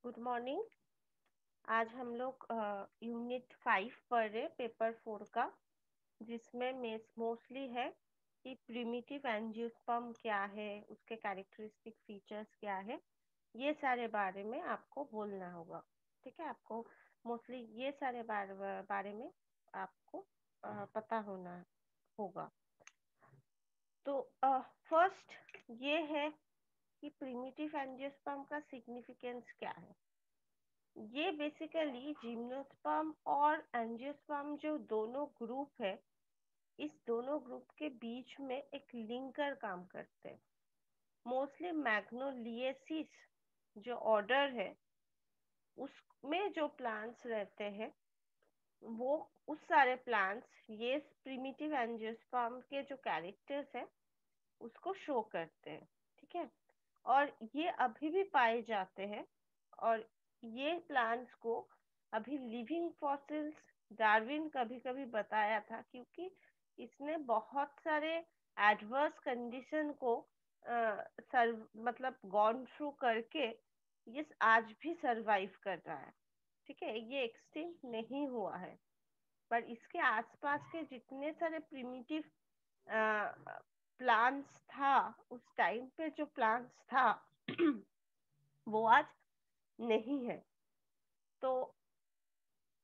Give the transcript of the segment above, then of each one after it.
Good morning. आज हम लोग यूनिट 5 पढ़ रहे पेपर 4 का, जिसमें मोस्टली है कि प्रिमिटिव एंजियोस्पर्म क्या है, उसके कैरेक्टरिस्टिक फीचर्स क्या है। ये सारे बारे में आपको बोलना होगा। ठीक है, आपको मोस्टली ये सारे बारे में आपको पता होना होगा। तो फर्स्ट ये है कि प्रिमिटिव एंजियोस्पर्म का सिग्निफिकेंस क्या है। ये बेसिकली जिम्नोस्पर्म और एंजियोस्पर्म जो दोनों ग्रुप है, इस दोनों ग्रुप के बीच में एक लिंकर काम करते हैं। मोस्टली मैग्नोलिएसिस जो ऑर्डर है, उसमें जो प्लांट्स रहते हैं, वो उस सारे प्लांट्स ये प्रिमिटिव एंजियोस्पर्म के जो कैरेक्टर्स है उसको शो करते हैं। ठीक है, और ये अभी भी पाए जाते हैं। और ये प्लांट्स को अभी लिविंग फॉसिल्स डार्विन कभी कभी बताया था, क्योंकि इसने बहुत सारे एडवर्स कंडीशन को मतलब गॉन थ्रू करके ये आज भी सरवाइव कर रहा है। ठीक है, ये एक्सटिंक्ट नहीं हुआ है। पर इसके आसपास के जितने सारे प्रिमिटिव प्लांट्स था, उस टाइम पे जो प्लांट्स था वो आज नहीं है। तो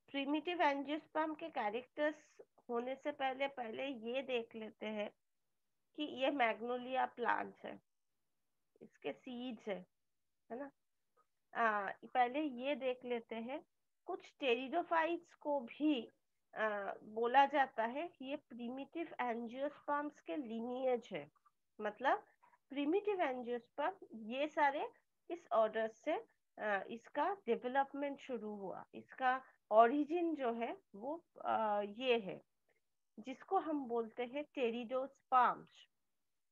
प्रिमिटिव एंजियोस्पर्म के कैरेक्टर्स होने से पहले पहले ये देख लेते हैं कि ये मैग्नोलिया प्लांट्स है, इसके सीड्स है ना। पहले ये देख लेते हैं, कुछ टेरिडोफाइट्स को भी बोला जाता है कि ये प्रिमिटिव एंजियोस्पर्म्स के लिनिएज है। मतलब प्रिमिटिव एंजियोस्पर्म ये सारे इस ऑर्डर से इसका डेवलपमेंट शुरू हुआ। इसका ओरिजिन जो है वो ये है, जिसको हम बोलते हैं टेरिडोस्पर्म्स।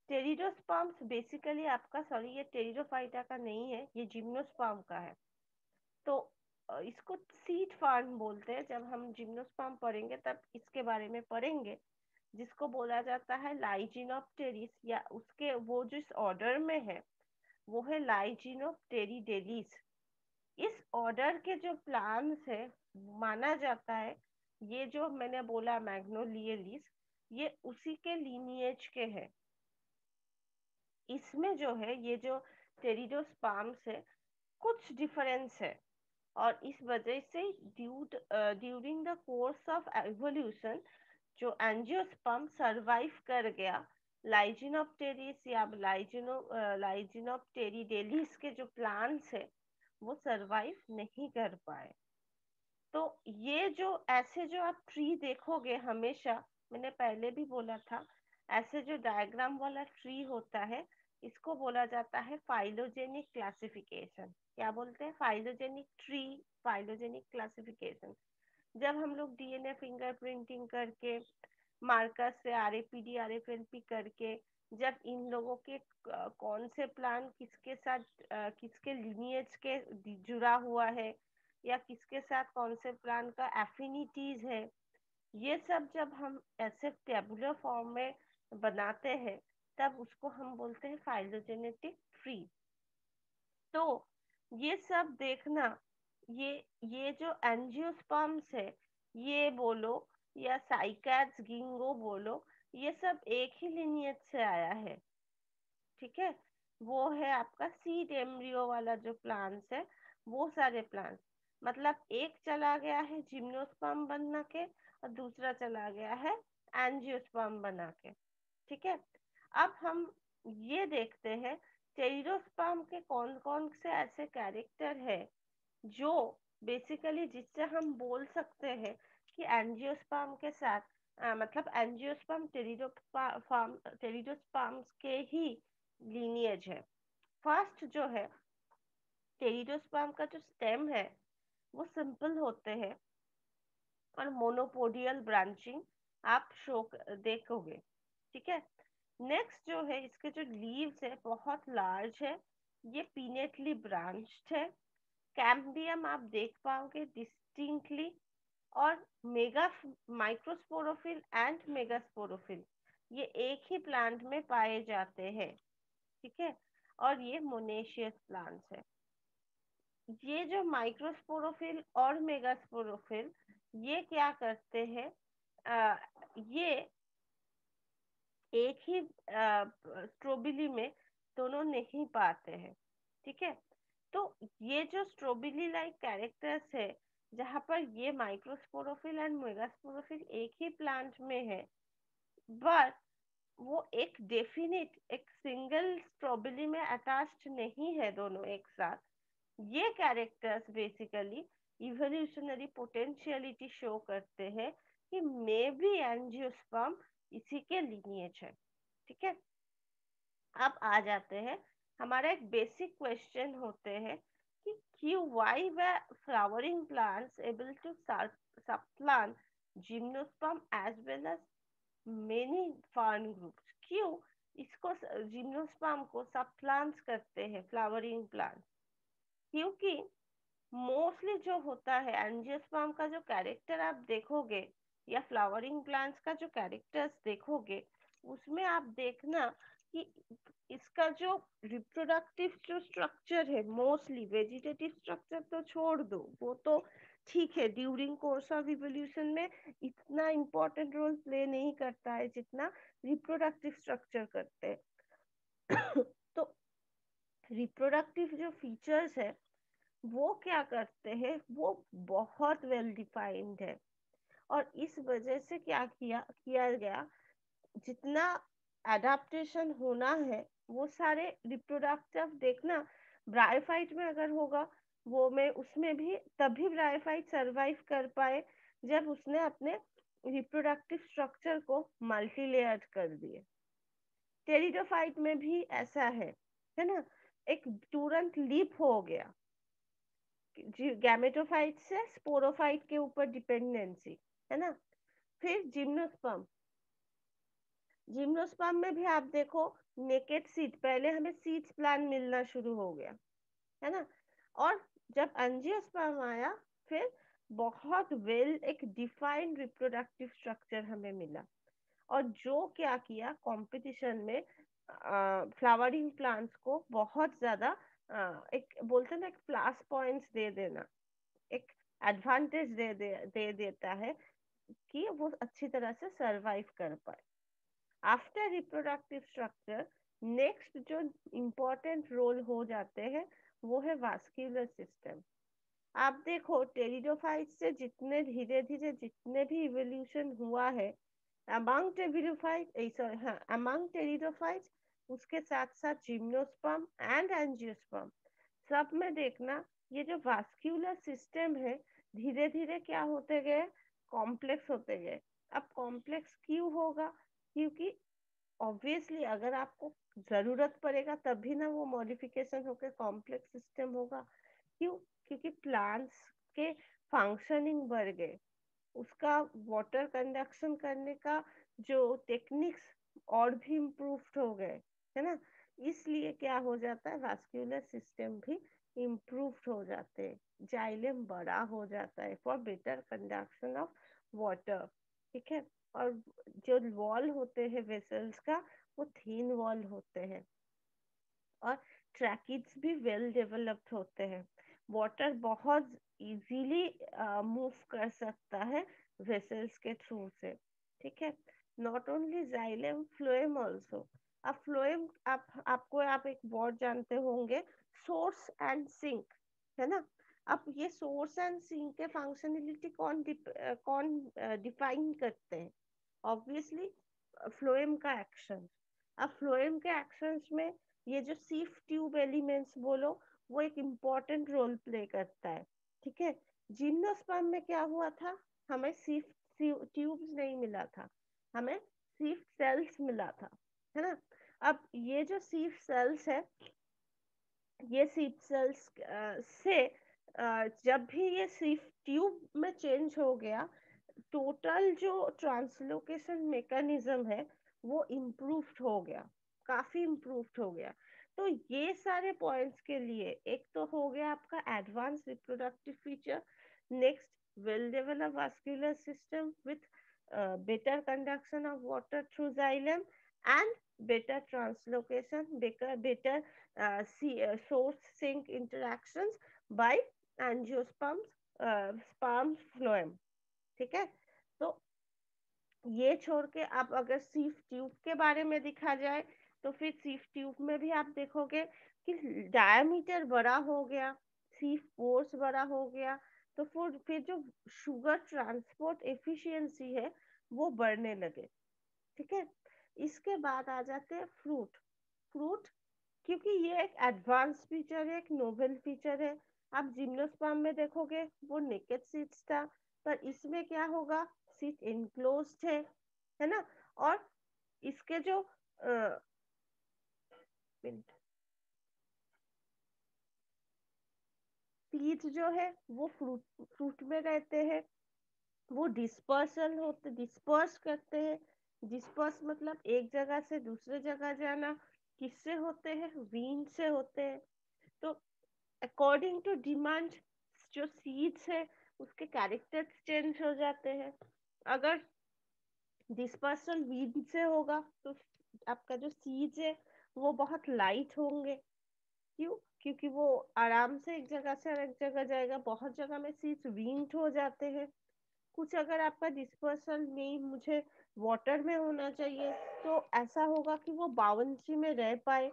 टेरिडोस्पर्म्स बेसिकली आपका, सॉरी, ये टेरिडोफाइटा का नहीं है, ये जिम्नोस्पर्म का है। तो इसको सीड फार्म बोलते हैं। जब हम जिम्नोस्पर्म पढ़ेंगे तब इसके बारे में पढ़ेंगे, जिसको बोला जाता है लाइजिनोप्टेरिस, या उसके वो जिस ऑर्डर में है वो है लाइजिनोप्टेरिडेलिस। इस ऑर्डर के जो प्लांट्स है, माना जाता है ये जो मैंने बोला मैग्नोलियलिस, ये उसी के लीनिएज के है। इसमें जो है ये जो टेरिडोस्पर्म्स है, कुछ डिफरेंस है। और इस वजह से during the course of evolution जो एंजियोस्पर्म सरवाइव कर गया, लाइजिनोप्टेरिस या लाइजिनोप्टेरिडेलिस के जो प्लांट्स है वो सरवाइव नहीं कर पाए। तो ये जो ऐसे जो आप ट्री देखोगे हमेशा, मैंने पहले भी बोला था, ऐसे जो डायग्राम वाला ट्री होता है, इसको बोला जाता है फाइलोजेनिक क्लासिफिकेशन। क्या बोलते हैं? Phylogenic tree, phylogenic classification. जब हम लोग डीएनए फिंगरप्रिंटिंग करके, मार्कस से आरएपीडी आरएफएलपी करके, जब इन लोगों के कौन से प्लांट किसके साथ किसके लिनिएज के जुड़ा हुआ है, या किसके साथ कौन से प्लांट का एफिनिटीज है, ये सब जब हम ऐसे टेबुलर फॉर्म में बनाते हैं, तब उसको हम बोलते हैं फाइलोजेनेटिक ट्री। तो ये सब देखना, ये ये जो एंजियोस्पर्म्स है, ये बोलो या साइकैड्स गिंगो बोलो, ये सब एक ही लिनिएज से आया है। ठीक है, वो है आपका सीड एम्ब्रियो वाला जो प्लांट्स है, वो सारे प्लांट्स। मतलब एक चला गया है जिम्नोस्पर्म बना के, और दूसरा चला गया है एंजियोस्पर्म बना के। ठीक है, अब हम ये देखते हैं टेरिडोस्पर्म के कौन कौन से ऐसे कैरेक्टर है जो बेसिकली जिससे हम बोल सकते हैं कि एंजियोस्पर्म के साथ मतलब एंजियोस्पर्म टेरिडोस्पर्म्स के ही लीनिएज है। फर्स्ट जो है, टेरिडोस्पर्म का जो स्टेम है वो सिंपल होते हैं और मोनोपोडियल ब्रांचिंग आप शो देखोगे। ठीक है, नेक्स्ट जो है, इसके जो लीव्स है बहुत लार्ज है, ये पिनेटली ब्रांच्ड है। कैम्बियम आप देख पाओगे डिस्टिंक्टली। और मेगा माइक्रोस्पोरोफिल एंड मेगास्पोरोफिल ये एक ही प्लांट में पाए जाते हैं। ठीक है, और ये मोनेशियस प्लांट्स है। ये जो माइक्रोस्पोरोफिल और मेगास्पोरोफिल ये क्या करते हैं, ये एक ही स्ट्रोबिली में दोनों नहीं पाते हैं, ठीक है। तो ये जो स्ट्रोबिली लाइक कैरेक्टर्स है, जहाँ पर ये माइक्रोस्पोरोफिल एंड मेगास्पोरोफिल एक ही प्लांट में है, बट वो एक डेफिनिट एक सिंगल स्ट्रोबिली में अटैच्ड नहीं है दोनों एक साथ। ये characters basically evolutionary potentiality show करते हैं कि मे बी एंजियोस्पर्म इसी के लिनिएज है, ठीक है। अब आ जाते हैं, हमारा एक बेसिक क्वेश्चन होते हैं कि क्यों why we flowering plants able to supplant gymnosperm as well as many fern groups, क्यों इसको जिम्नोस्पर्म को सप्लांट्स करते हैं फ्लावरिंग प्लांट्स, क्योंकि मोस्टली जो होता है एंजियोस्पर्म का जो कैरेक्टर आप देखोगे या फ्लावरिंग प्लांट्स का जो कैरेक्टर्स देखोगे, उसमें आप देखना कि इसका जो रिप्रोडक्टिव जो स्ट्रक्चर है, मोस्टली वेजिटेटिव स्ट्रक्चर तो छोड़ दो, वो तो ठीक है ड्यूरिंग कोर्स ऑफ इवोल्यूशन में इतना इम्पोर्टेंट रोल प्ले नहीं करता है जितना रिप्रोडक्टिव स्ट्रक्चर करते हैं। तो रिप्रोडक्टिव जो फीचर्स है वो क्या करते हैं, वो बहुत वेल डिफाइंड है। और इस वजह से क्या किया किया गया, जितना एडाप्टेशन होना है वो सारे रिप्रोडक्टिव देखना, ब्रायोफाइट में अगर होगा वो में उसमें भी तभी ब्रायोफाइट सरवाइव कर पाए जब उसने अपने रिप्रोडक्टिव स्ट्रक्चर को मल्टी लेयर्ड कर दिए। टेरिडोफाइट में भी ऐसा है ना, एक तुरंत लीप हो गया गैमेटोफाइट से स्पोरोफाइट के ऊपर डिपेंडेंसी, है ना। फिर जिम्नोस्पर्म, जिम्नोस्पर्म में भी आप देखो नेकेड सीड, पहले हमें सीड्स प्लांट मिलना शुरू हो गया, है ना। और जब एंजियोस्पर्म आया फिर बहुत वेल एक डिफाइंड रिप्रोडक्टिव स्ट्रक्चर हमें मिला। और जो क्या किया कंपटीशन में फ्लावरिंग प्लांट्स को बहुत ज्यादा एक बोलते हैं ना एक प्लस पॉइंट्स दे देना, एक एडवांटेज दे देता है कि वो अच्छी तरह से सरवाइव कर पाए। आफ्टर रिप्रोडक्टिव स्ट्रक्चर नेक्स्ट जो इम्पोर्टेंट रोल हो जाते हैं वो है वास्कुलर सिस्टम। आप देखो टेरिडोफाइट से जितने धीरे धीरे जितने भी इवोल्यूशन हुआ है अमंग टेरिडोफाइट, सॉरी हाँ अमंग टेरिडोफाइट, उसके साथ साथ जिम्नोस्पर्म एंड एंजियोस्पर्म, सब में देखना ये जो वास्कुलर सिस्टम है धीरे धीरे क्या होते गए, कॉम्प्लेक्स होते गए। अब कॉम्प्लेक्स क्यों होगा, क्योंकि ऑब्वियसली अगर आपको जरूरत पड़ेगा तभी ना वो मॉडिफिकेशन होकर कॉम्प्लेक्स सिस्टम होगा। क्यों, क्योंकि प्लांट्स के फंक्शनिंग बढ़ गए, उसका वाटर कंडक्शन करने का जो टेक्निक्स और भी इम्प्रूव्ड हो गए, है ना। इसलिए क्या हो जाता है वास्कुलर सिस्टम भी इम्प्रूव्ड हो जाते हैं, जाइलम बड़ा हो जाता है for better conduction of water, ठीक है। और जो वॉल होते हैं वेसल्स का वो थीन वॉल होते हैं, और ट्रैकिड्स भी वेल डेवलप्ड होते हैं, वाटर बहुत इजीली मूव कर सकता है वेसल्स के थ्रू से, ठीक है। Not only xylem, phloem also. अब फ्लोएम आप एक वर्ड जानते होंगे, सोर्स एंड सिंक, है ना। अब ये सोर्स एंड सिंक के फंक्शनलिटी कौन डिफाइन करते हैं, ऑब्वियसली फ्लोएम का एक्शन। अब फ्लोएम के एक्शंस में ये जो सीफ ट्यूब एलिमेंट्स बोलो वो एक इम्पॉर्टेंट रोल प्ले करता है, ठीक है। जिम्नोस्पर्म में क्या हुआ था, हमें सीफ ट्यूब्स नहीं मिला था, हमें सीफ सेल्स मिला था, है ना। अब ये जो सीफ सेल्स है, ये सीफ सेल्स से जब भी ये सीफ ट्यूब में चेंज हो गया, टोटल जो ट्रांसलोकेशन मैकेनिज्म है वो इम्प्रूव्ड हो गया, काफी इम्प्रूव्ड हो गया। तो ये सारे पॉइंट्स के लिए एक तो हो गया आपका advance reproductive feature, next well developed vascular system with better conduction of water through xylem, and better translocation, better source sink interactions by angiosperms, sperm phloem. ठीक है, तो ये छोड़ के आप अगर सिर्फ ट्यूब के बारे में दिखा जाए तो फिर सिर्फ ट्यूब में भी आप देखोगे कि डायमीटर बड़ा हो गया, सिर्फ पोर्स बड़ा हो गया, तो फिर जो शुगर ट्रांसपोर्ट एफिशिएंसी है वो बढ़ने लगे। ठीक है, इसके बाद आ जाते हैं फ्रूट। फ्रूट क्योंकि ये एक एडवांस फीचर है, एक नोवेल फीचर है। आप जिम्नोस्पर्म में देखोगे वो नेकेड सीड्स था, पर इसमें क्या होगा, सीड इनक्लोज्ड है ना। और इसके जो सीड्स जो है वो फ्रूट फ्रूट में रहते हैं, वो डिस्पर्सल होते, डिस्पर्स करते हैं। डिस्पर्स मतलब एक जगह से दूसरे जगह जाना, किससे होते हैं, विंड से होते हैं। तो अकॉर्डिंग टू डिमांड जो सीड्स है उसके कैरेक्टर्स चेंज हो जाते हैं। अगर डिस्पर्सल विंड से होगा तो आपका जो सीड्स है वो बहुत लाइट होंगे। क्यों? क्योंकि वो आराम से एक जगह से एक जगह जाएगा। बहुत जगह में सीड्स विंड हो जाते हैं। कुछ अगर आपका डिस्पर्सल नहीं, मुझे वाटर में होना चाहिए, तो ऐसा होगा कि वो बाउंड्री में रह पाए।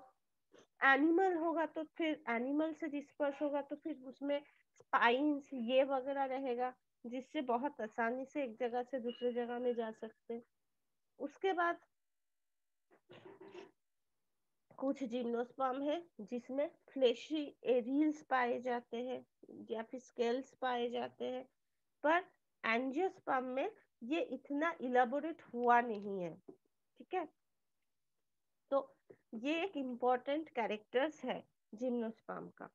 एनिमल होगा तो फिर एनिमल से डिस्पर्स होगा तो फिर उसमें स्पाइंस ये वगैरह रहेगा, जिससे बहुत आसानी से एक जगह से दूसरे जगह में जा सकते हैं। उसके बाद कुछ जिम्नोस्पर्म है जिसमें फ्लेशी एरियल्स पाए जाते हैं या फिर स्केल्स पाए जाते हैं, पर एंजियोस्पर्म में ये इतना इलाबोरेट हुआ नहीं है। ठीक है, तो ये एक इम्पोर्टेंट कैरेक्टर्स है जिम्नोस्पर्म का।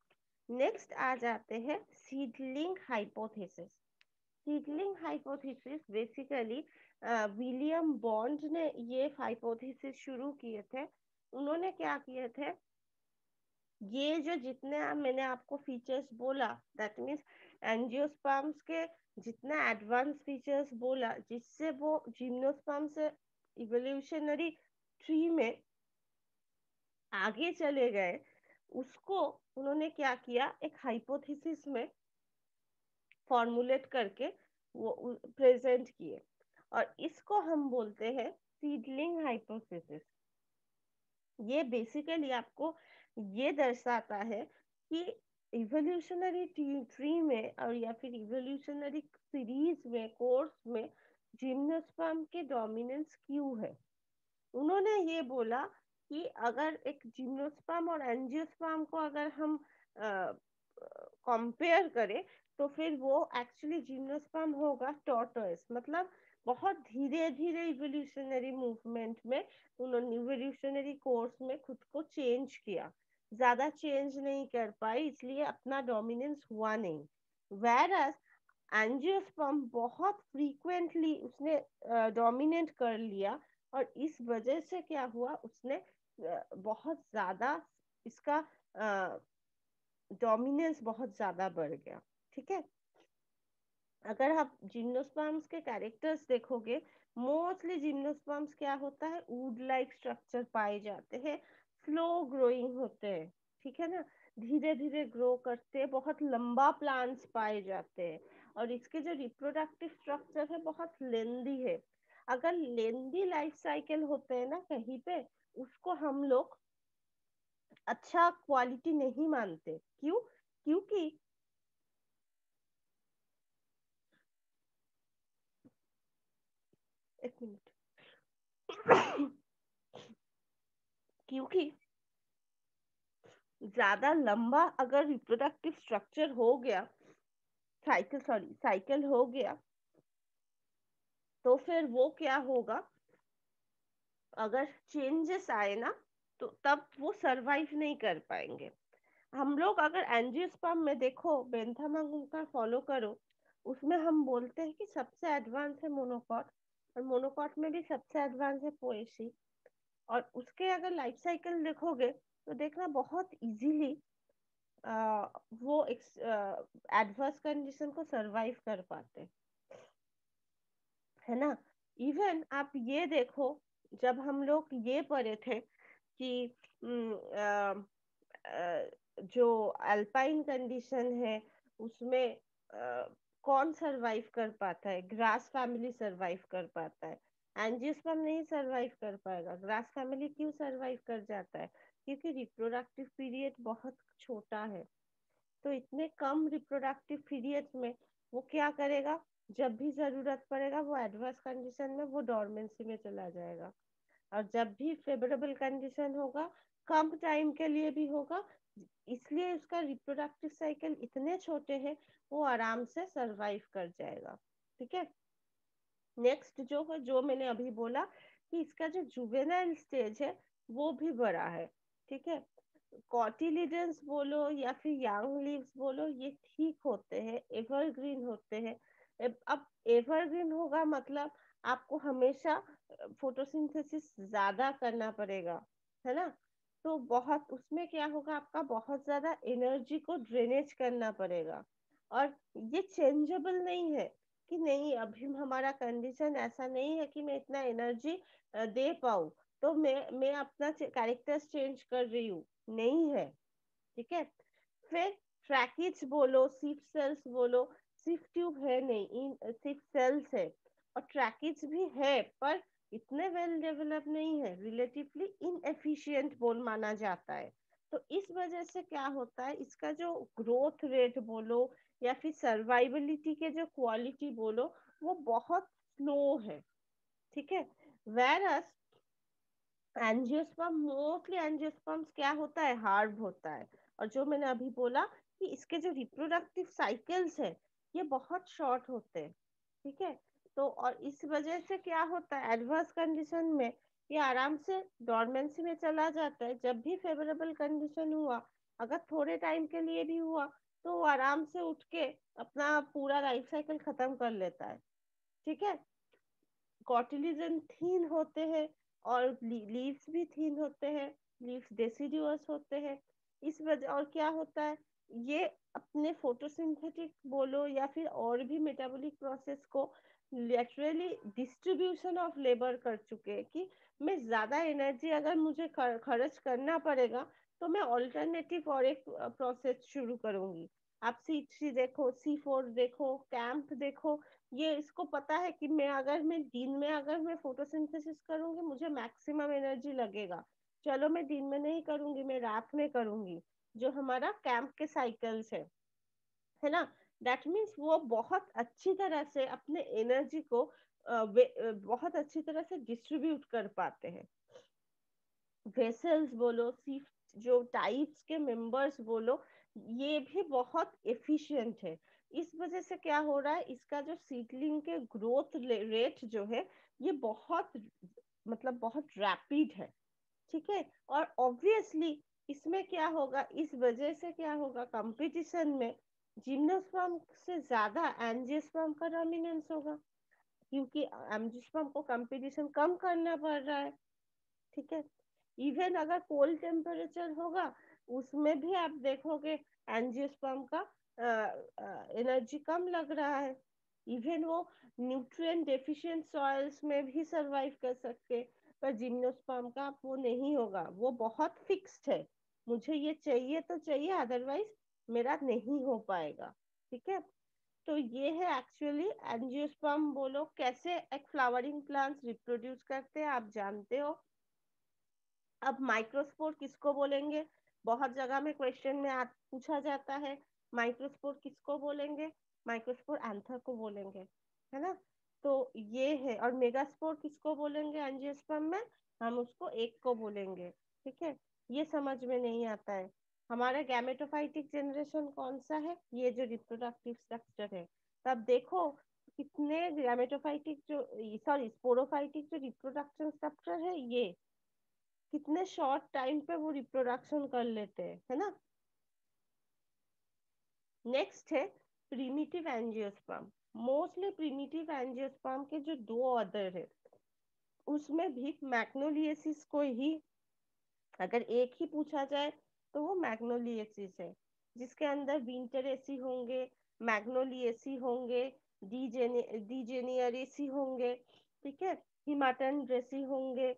नेक्स्ट आ जाते हैं seedling hypothesis. Seedling hypothesis basically William bond ने ये हाइपोथेसिस शुरू किए थे। उन्होंने क्या किए थे, ये जो जितने मैंने आपको फीचर्स बोला, दैट मीन्स एंजियोस्पर्म्स के जितना एडवांस फीचर्स बोला जिससे वो जिम्नोस्पर्म से इवोल्यूशनरी ट्री में आगे चले गए, उसको उन्होंने क्या किया, एक हाइपोथेसिस में फॉर्मुलेट करके वो प्रेजेंट किए, और इसको हम बोलते हैं सीडलिंग हाइपोथेसिस। ये बेसिकली आपको ये दर्शाता है कि इवोल्यूशनरी ट्री में और या फिर इवोल्यूशनरी सीरीज में, कोर्स में जिम्नोस्पर्म के डोमिनेंस क्यों है। उन्होंने ये बोला कि अगर एक जिम्नोस्पर्म और एंजियोस्पर्म को अगर हम कंपेयर करें तो फिर वो एक्चुअली जिम्नोस्पर्म होगा टॉर्टोइस, मतलब बहुत धीरे धीरे इवोल्यूशनरी मूवमेंट में उन्होंने इवोल्यूशनरी कोर्स में खुद को चेंज किया, ज्यादा चेंज नहीं कर पाई, इसलिए अपना डोमिनेंस हुआ नहीं। वेरस एंजियोस्पर्म बहुत फ्रीक्वेंटली उसने डोमिनेट कर लिया, और इस वजह से क्या हुआ, उसने बहुत ज्यादा इसका डोमिनेंस बहुत ज्यादा बढ़ गया। ठीक है, अगर आप जिम्नोस्पर्म्स के कैरेक्टर्स देखोगे, मोस्टली जिम्नोस्पर्म्स क्या होता है, वुड लाइक स्ट्रक्चर पाए जाते हैं, स्लो ग्रोइंग होते हैं। ठीक है ना, धीरे धीरे ग्रो करते हैं, बहुत लंबा प्लांट्स पाए जाते हैं, और इसके जो रिप्रोडक्टिव स्ट्रक्चर है बहुत लेंदी है। अगर लेंदी लाइफ साइकिल होते हैं ना कहीं पे, उसको हम लोग अच्छा क्वालिटी नहीं मानते। क्यों? क्योंकि एक मिनट क्योंकि ज्यादा लंबा अगर रिप्रोडक्टिव स्ट्रक्चर हो गया, साइकिल हो गया, तो फिर वो क्या होगा, अगर चेंजेस आए ना तो तब वो सरवाइव नहीं कर पाएंगे। हम लोग अगर एंजियोस्पर्म में देखो, बेंथामा का फॉलो करो, उसमें हम बोलते हैं कि सबसे एडवांस है मोनोकॉट, और मोनोकॉट में भी सबसे एडवांस है पोएसी। और उसके अगर लाइफ साइकिल देखोगे तो देखना बहुत इजीली वो एडवर्स कंडीशन को सरवाइव कर पाते, है ना। इवन आप ये देखो, जब हम लोग ये पढ़े थे कि जो अल्पाइन कंडीशन है उसमें कौन सरवाइव कर पाता है, ग्रास फैमिली सरवाइव कर पाता है, एंजियोस्पर्म नहीं सरवाइव कर पाएगा। ग्रास फैमिली क्यों सरवाइव कर जाता है? क्योंकि रिप्रोडक्टिव पीरियड बहुत छोटा है। तो इतने कम रिप्रोडक्टिव पीरियड्स में वो क्या करेगा, जब भी जरूरत पड़ेगा वो एडवर्स कंडीशन में वो डोरमेंसी में चला जाएगा। और जब भी फेवरेबल कंडीशन होगा, कम टाइम के लिए भी होगा, इसलिए उसका रिप्रोडक्टिव साइकिल इतने छोटे हैं, वो आराम से सरवाइव कर जाएगा। ठीक है। नेक्स्ट जो है, जो मैंने अभी बोला कि इसका जो जुवेनाइल स्टेज है वो भी बड़ा है। ठीक है। कॉटिलिडन्स बोलो या फिर यंग लीव्स बोलो, ये ठीक होते हैं, एवरग्रीन होते हैं। अब एवरग्रीन होगा मतलब आपको हमेशा फोटोसिंथेसिस ज्यादा करना पड़ेगा, है ना। तो बहुत उसमें क्या होगा, आपका बहुत ज्यादा एनर्जी को ड्रेनेज करना पड़ेगा। और ये चेंजेबल नहीं है कि नहीं, अभी हमारा कंडीशन ऐसा नहीं है कि मैं इतना एनर्जी दे पाऊँ, तो मैं अपना कैरेक्टर्स चेंज कर रही हूँ, नहीं है। ठीक है। फिर ट्रैकिज बोलो, सिफ सेल्स बोलो, सिफ ट्यूब है नहीं, इन सिफ सेल्स है। और ट्रैकिज भी है पर इतने वेल डेवलप नहीं है, रिलेटिवली इनएफिशिएंट बोल माना जाता है। तो इस वजह से क्या होता है, इसका जो ग्रोथ रेट बोलो या फिर सर्वाइबिलिटी के जो क्वालिटी बोलो, वो बहुत स्लो है। ठीक है। वेरस एंजियोस्पर्म, मोस्टली एंजियोस्पर्म्स क्या होता है, हार्ड होता है। और जो मैंने अभी बोला कि इसके जो रिप्रोडक्टिव साइकिल्स है ये बहुत शॉर्ट होते हैं। ठीक है। तो और इस वजह से क्या होता है, एडवर्स कंडीशन में ये आराम से डोरमेंसी में चला जाता है। जब भी फेवरेबल कंडीशन हुआ, अगर थोड़े टाइम के लिए भी हुआ, तो वो आराम से उठ के अपना पूरा लाइफ साइकिल खत्म कर लेता है। ठीक है। कॉटिलिजन थीन होते हैं और लीव्स भी थीन होते हैं, लीव्स डेसिडुअस होते हैं। इस वजह और क्या होता है, ये अपने फोटोसिंथेटिक बोलो या फिर और भी मेटाबॉलिक प्रोसेस को लेटरली डिस्ट्रीब्यूशन ऑफ लेबर कर चुके हैं कि मैं ज्यादा एनर्जी अगर मुझे खर्च करना पड़ेगा, तो मैं ऑल्टरनेटिव और एक प्रोसेस शुरू करूंगी। आप C3 देखो, C4 देखो, कैंप देखो, ये इसको पता है कि मैं दिन में अगर मैं फोटोसिंथेसिस करूंगी मुझे मैक्सिमम एनर्जी लगेगा, चलो मैं दिन में नहीं करूंगी, मैं रात में करूंगी। जो हमारा कैंप के साइकिल्स है ना, दैट मीन्स वो बहुत अच्छी तरह से अपने एनर्जी को बहुत अच्छी तरह से डिस्ट्रीब्यूट कर पाते हैं। वेसल्स बोलो, सिर्फ जो टाइप्स के मेंबर्स बोलो, ये भी बहुत एफिशिएंट है। इस वजह से क्या हो रहा है, इसका जो सीडलिंग के ग्रोथ रेट जो है ये बहुत, मतलब बहुत रैपिड है। ठीक है। और ऑब्वियसली इसमें क्या होगा, इस वजह से क्या होगा, कंपटीशन में जिम्नोस्पर्म से ज्यादा एंजियोस्पर्म का डोमिनेंस होगा, क्योंकि एंजियोस्पर्म को कंपटीशन कम करना पड़ रहा है। ठीक है। इवन अगर कोल्ड टेम्परेचर होगा, उसमें भी आप देखोगे एंजियोस्पर्म का एनर्जी कम लग रहा है। इवन वो न्यूट्रिएंट डेफिशिएंट सॉइल्स में भी सरवाइव कर सकते, पर जिम्नोस्पर्म का वो नहीं होगा, वो बहुत फिक्स्ड है, मुझे ये चाहिए तो चाहिए, अदरवाइज मेरा नहीं हो पाएगा। ठीक है। तो ये है एक्चुअली एंजियोस्पर्म बोलो कैसे एक फ्लावरिंग प्लांट्स रिप्रोड्यूस करते हैं, आप जानते हो। अब माइक्रोस्पोर किसको बोलेंगे, बहुत जगह में क्वेश्चन में पूछा जाता है, माइक्रोस्पोर किसको बोलेंगे, माइक्रोस्पोर एंथर को बोलेंगे, है ना। तो ये है, और मेगास्पोर किसको बोलेंगे एंजियोस्पर्म में, हम उसको एक को बोलेंगे। ठीक है। ये समझ में नहीं आता है। हमारा गैमेटोफाइटिक जनरेशन कौन सा है, ये जो रिप्रोडक्टिव स्ट्रक्चर है। तब देखो कितने गैमेटोफाइटिक जो, सॉरी स्पोरोफाइटिक जो रिप्रोडक्शन स्ट्रक्चर है, ये कितने शॉर्ट टाइम पे वो रिप्रोडक्शन कर लेते हैं, है ना। नेक्स्ट है primitive angiosperm. Mostly primitive angiosperm के जो दो ऑर्डर है, उसमें भी मैग्नोलिएसिस को ही अगर एक ही पूछा जाए तो वो मैग्नोलिएसिस है, जिसके अंदर विंटरेसी होंगे, मैग्नोलिएसी होंगे, डीजेनियरेसी होंगे। ठीक है। हिमाटन ड्रेसी होंगे,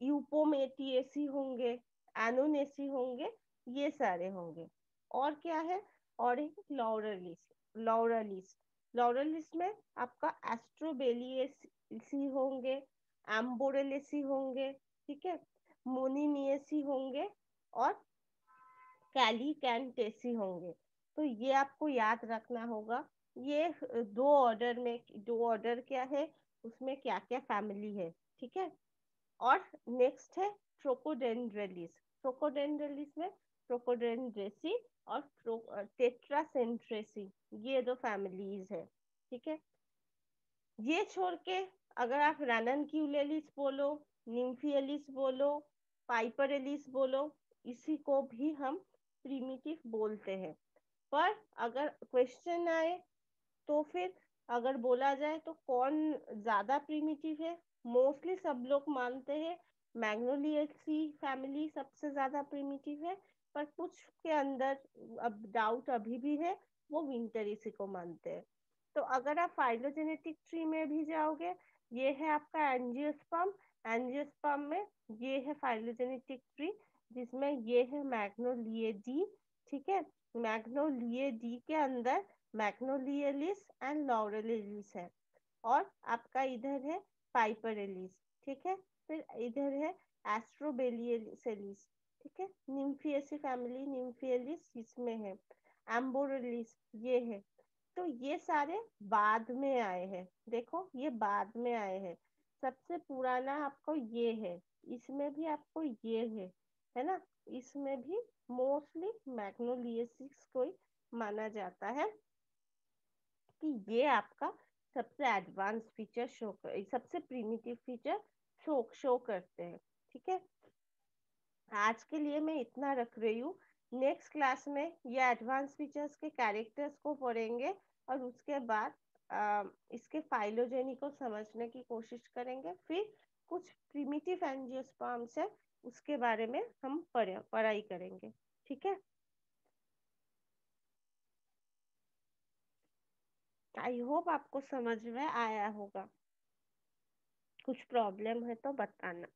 यूपोमेटिएसी होंगे, एनोनेसी होंगे, ये सारे होंगे। और क्या है, और एक लॉरलिस। लॉरलिस लॉरलिस में आपका एस्ट्रोबेलिएसी होंगे, एम्बोरेलेसी होंगे, ठीक है, मोनिनिएसी होंगे, और कैलिकैंटेसी होंगे। तो ये आपको याद रखना होगा। ये दो ऑर्डर में, दो ऑर्डर क्या है, उसमें क्या क्या फैमिली है, ठीक है। और नेक्स्ट है ट्रोकोडेंड्रेलिस। ट्रोकोडेंड्रेलिस में ट्रोकोडेंड्रेसी और टेट्रासेंट्रेसी, ये दो फैमिलीज है, ठीक है। ये छोड़ के अगर आप रैननक्यूलेलिस बोलो, निम्फियलिस बोलो, पाइपरलिस बोलो, इसी को भी हम प्रिमिटिव बोलते हैं। पर अगर क्वेश्चन आए तो फिर अगर बोला जाए तो कौन ज्यादा प्रिमिटिव है, मोस्टली सब लोग मानते हैं मैग्नोलिएसी फैमिली सबसे ज्यादा प्रिमिटिव है। पर कुछ के अंदर अब डाउट अभी भी है, वो विंटरिसी को मानते हैं। तो अगर आप फाइलोजेनेटिक ट्री में भी जाओगे, ये है आपका एंजियोस्पर्म। एंजियोस्पर्म में ये है फाइलोजेनेटिक ट्री, जिसमें ये है मैग्नोलिएडी, ठीक है। मैग्नोलिएडी के अंदर मैग्नोलियलिस एंड लॉरेलिस है। और आपका इधर है पाइपरेलिस, ठीक है। फिर इधर है एस्ट्रोबेलियलिस, ठीक है। निम्फिएसी फैमिली, निम्फियलिस इसमें है, एम्बोरेलिस ये है। तो ये सारे बाद में आए हैं, देखो ये बाद में आए हैं। सबसे पुराना आपको ये है, इसमें भी आपको ये है ना। इसमें भी मोस्टली मैग्नोलियसिस को ही माना जाता है कि ये आपका सबसे एडवांस फीचर शो कर, सबसे प्रिमिटिव फीचर शो करते हैं, ठीक है। आज के लिए मैं इतना रख रही हूँ। नेक्स्ट क्लास में ये एडवांस फीचर्स के कैरेक्टर्स को पढ़ेंगे, और उसके बाद इसके फाइलोजेनी को समझने की कोशिश करेंगे। फिर कुछ प्रिमिटिव एंजियोस्पर्म्स है, उसके बारे में हम पढ़ाई करेंगे, ठीक है। आई होप आपको समझ में आया होगा। कुछ प्रॉब्लम है तो बताना।